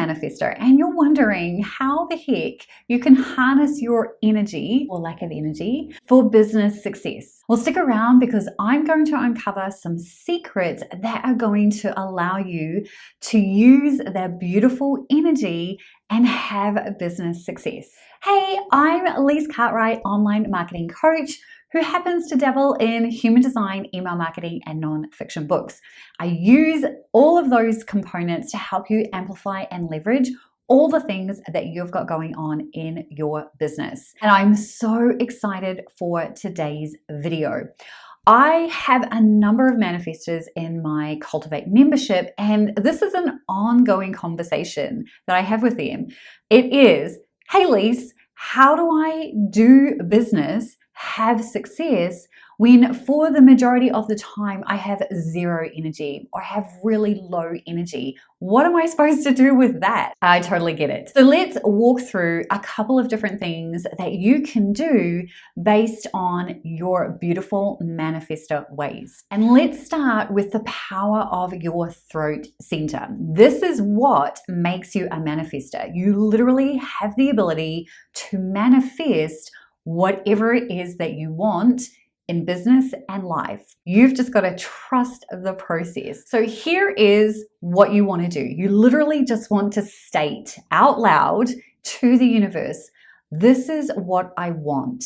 Manifestor and you're wondering how the heck you can harness your energy or lack of energy for business success. Well, stick around because I'm going to uncover some secrets that are going to allow you to use that beautiful energy and have a business success. Hey, I'm Lise Cartwright, online marketing coach who happens to dabble in human design, email marketing, and non-fiction books. I use all of those components to help you amplify and leverage all the things that you've got going on in your business. And I'm so excited for today's video. I have a number of manifestors in my Cultivate membership, and this is an ongoing conversation that I have with them. It is, hey Lise, how do I do business, have success, when for the majority of the time I have zero energy or have really low energy? What am I supposed to do with that? I totally get it. So let's walk through a couple of different things that you can do based on your beautiful manifestor ways. And let's start with the power of your throat center. This is what makes you a manifestor. You literally have the ability to manifest whatever it is that you want in business and life. You've just got to trust the process. So here is what you want to do. You literally just want to state out loud to the universe, this is what I want.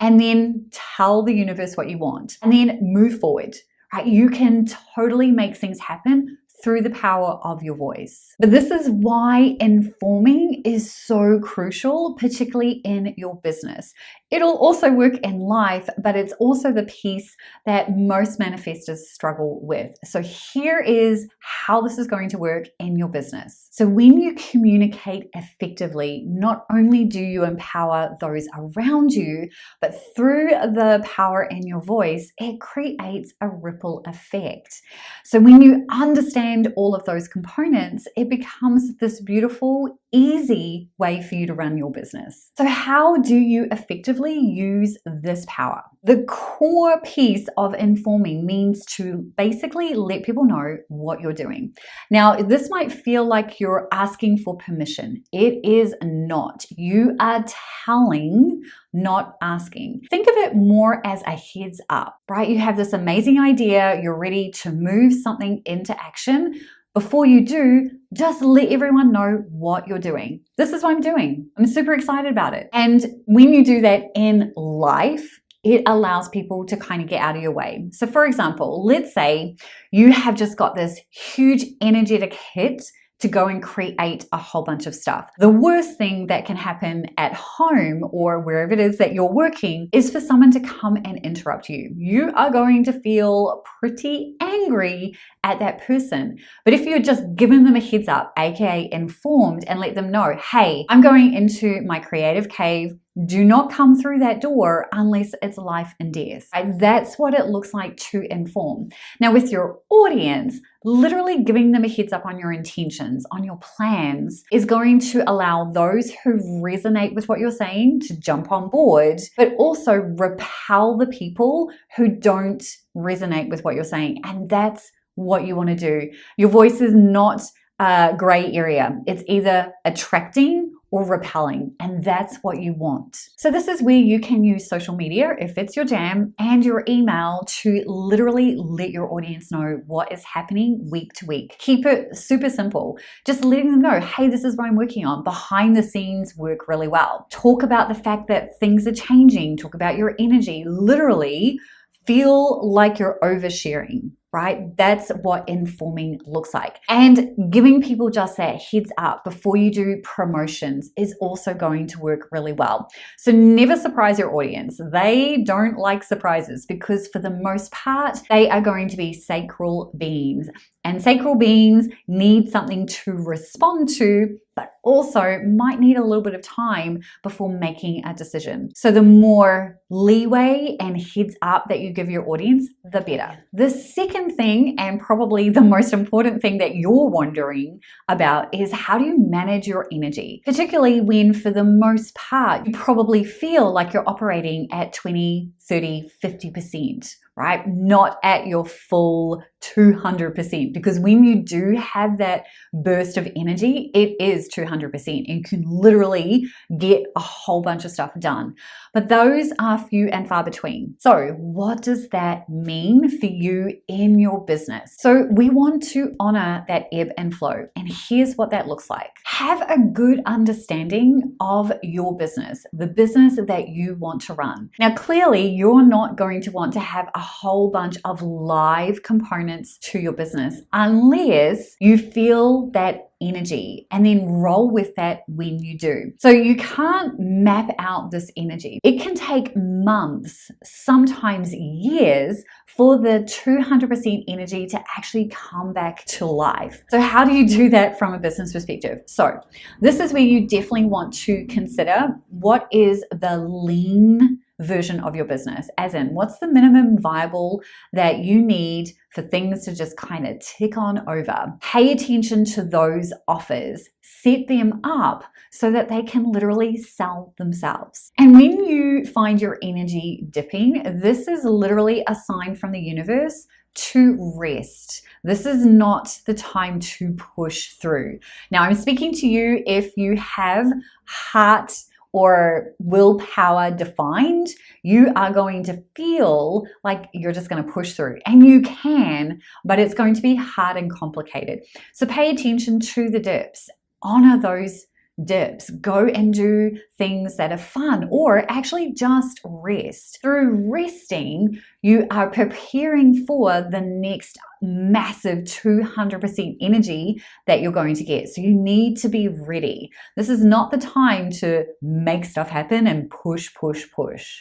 And then tell the universe what you want. And then move forward. Right? You can totally make things happen through the power of your voice. But this is why informing is so crucial, particularly in your business. It'll also work in life, but it's also the piece that most manifestors struggle with. So here is how this is going to work in your business. So when you communicate effectively, not only do you empower those around you, but through the power in your voice, it creates a ripple effect. So when you understand all of those components, it becomes this beautiful, easy way for you to run your business. So how do you effectively use this power? The core piece of informing means to basically let people know what you're doing. Now, this might feel like you're asking for permission. It is not. You are telling, not asking. Think of it more as a heads up, right? You have this amazing idea, you're ready to move something into action. Before you do, just let everyone know what you're doing. This is what I'm doing. I'm super excited about it. And when you do that in life, it allows people to kind of get out of your way. So for example, let's say you have just got this huge energetic hit to go and create a whole bunch of stuff. The worst thing that can happen at home or wherever it is that you're working is for someone to come and interrupt you. You are going to feel pretty angry at that person. But if you're just giving them a heads up, aka informed, and let them know, hey, I'm going into my creative cave. Do not come through that door unless it's life and death. Right? That's what it looks like to inform. Now with your audience, literally giving them a heads up on your intentions, on your plans, is going to allow those who resonate with what you're saying to jump on board, but also repel the people who don't resonate with what you're saying. And that's what you want to do. Your voice is not a gray area. It's either attracting or repelling, and that's what you want. So this is where you can use social media, if it's your jam, and your email to literally let your audience know what is happening week to week. Keep it super simple. Just letting them know, hey, this is what I'm working on. Behind the scenes work really well. Talk about the fact that things are changing. Talk about your energy. Literally feel like you're oversharing. Right? That's what informing looks like. And giving people just that heads up before you do promotions is also going to work really well. So never surprise your audience. They don't like surprises because for the most part, they are going to be sacral beings. And sacral beings need something to respond to, but also might need a little bit of time before making a decision. So the more leeway and heads up that you give your audience, the better. The second thing, and probably the most important thing that you're wondering about, is how do you manage your energy? Particularly when for the most part, you probably feel like you're operating at 20, 30, 50%. right? Not at your full 200%, because when you do have that burst of energy, it is 200% and you can literally get a whole bunch of stuff done. But those are few and far between. So what does that mean for you in your business? So we want to honor that ebb and flow. And here's what that looks like. Have a good understanding of your business, the business that you want to run. Now, clearly, you're not going to want to have a whole bunch of live components to your business unless you feel that energy and then roll with that when you do. So you can't map out this energy. It can take months, sometimes years, for the 200% energy to actually come back to life. So how do you do that from a business perspective? So this is where you definitely want to consider what is the lean version of your business, as in what's the minimum viable that you need for things to just kind of tick on over. Pay attention to those offers, set them up so that they can literally sell themselves. And when you find your energy dipping, this is literally a sign from the universe to rest. This is not the time to push through. Now, I'm speaking to you if you have heart or willpower defined. You are going to feel like you're just going to push through, and you can, but it's going to be hard and complicated. So pay attention to the dips, honor those dips, go and do things that are fun, or actually just rest. Through resting, you are preparing for the next massive 200% energy that you're going to get. So you need to be ready. This is not the time to make stuff happen and push.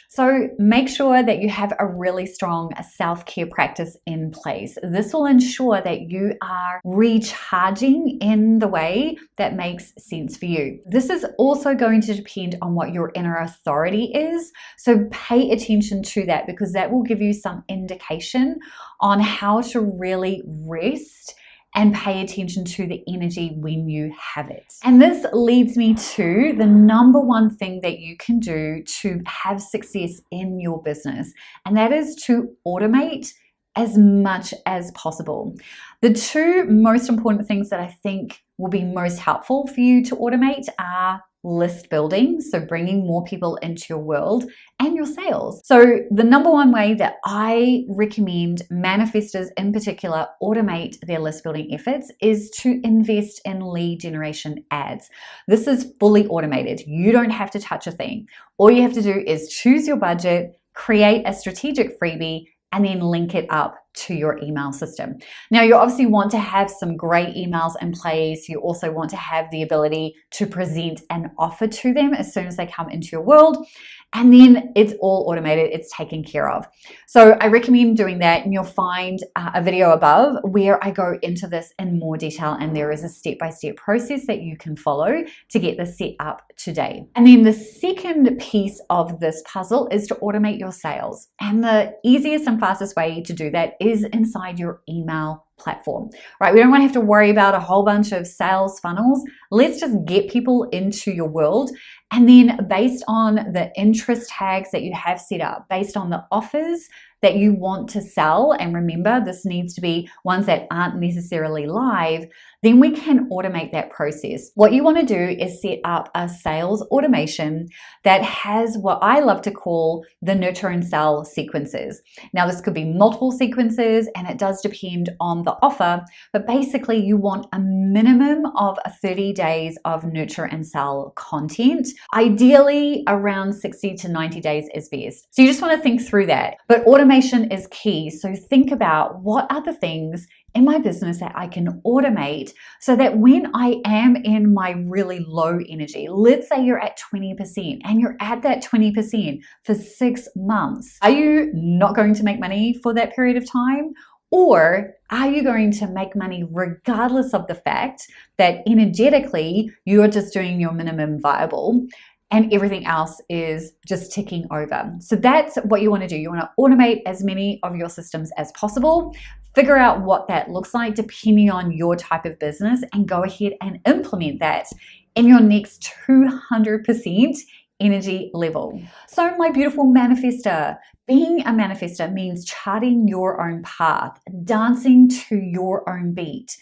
So make sure that you have a really strong self-care practice in place. This will ensure that you are recharging in the way that makes sense for you. This is also going to depend on what your inner authority is. So pay attention to that, because that will give you some indication on how to really rest and pay attention to the energy when you have it. And this leads me to the number one thing that you can do to have success in your business, and that is to automate as much as possible. The two most important things that I think will be most helpful for you to automate are list building, so bringing more people into your world, and your sales. So the number one way that I recommend manifestors in particular automate their list building efforts is to invest in lead generation ads. This is fully automated. You don't have to touch a thing. All you have to do is choose your budget, create a strategic freebie, and then link it up to your email system. Now, you obviously want to have some great emails in place. You also want to have the ability to present an offer to them as soon as they come into your world. And then it's all automated, it's taken care of. So I recommend doing that, and you'll find a video above where I go into this in more detail, and there is a step-by-step process that you can follow to get this set up today. And then the second piece of this puzzle is to automate your sales. And the easiest and fastest way to do that is inside your email platform, right? We don't want to have to worry about a whole bunch of sales funnels. Let's just get people into your world. And then based on the interest tags that you have set up, based on the offers that you want to sell, and remember, this needs to be ones that aren't necessarily live, then we can automate that process. What you want to do is set up a sales automation that has what I love to call the nurture and sell sequences. Now, this could be multiple sequences, and it does depend on the offer, but basically you want a minimum of 30 days of nurture and sell content. Ideally, around 60 to 90 days is best. So you just want to think through that. But automation is key. So think about what are the things in my business that I can automate so that when I am in my really low energy, let's say you're at 20% and you're at that 20% for 6 months, are you not going to make money for that period of time? Or are you going to make money regardless of the fact that energetically you're just doing your minimum viable and everything else is just ticking over? So that's what you want to do. You want to automate as many of your systems as possible, figure out what that looks like depending on your type of business, and go ahead and implement that in your next 200% energy level. So my beautiful manifestor, being a manifestor means charting your own path, dancing to your own beat,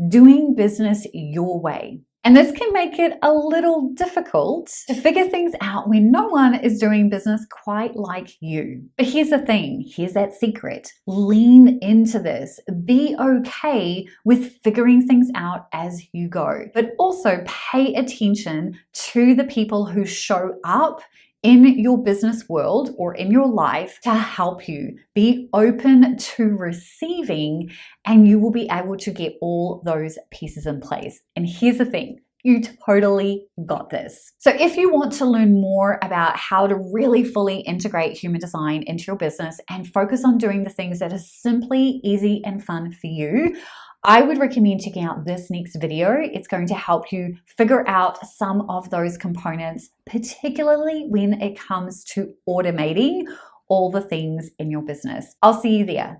doing business your way. And this can make it a little difficult to figure things out when no one is doing business quite like you. But here's the thing, here's that secret. Lean into this. Be okay with figuring things out as you go. But also pay attention to the people who show up in your business world or in your life to help you. Be open to receiving, and you will be able to get all those pieces in place. And here's the thing, you totally got this. So if you want to learn more about how to really fully integrate human design into your business and focus on doing the things that are simply easy and fun for you, I would recommend checking out this next video. It's going to help you figure out some of those components, particularly when it comes to automating all the things in your business. I'll see you there.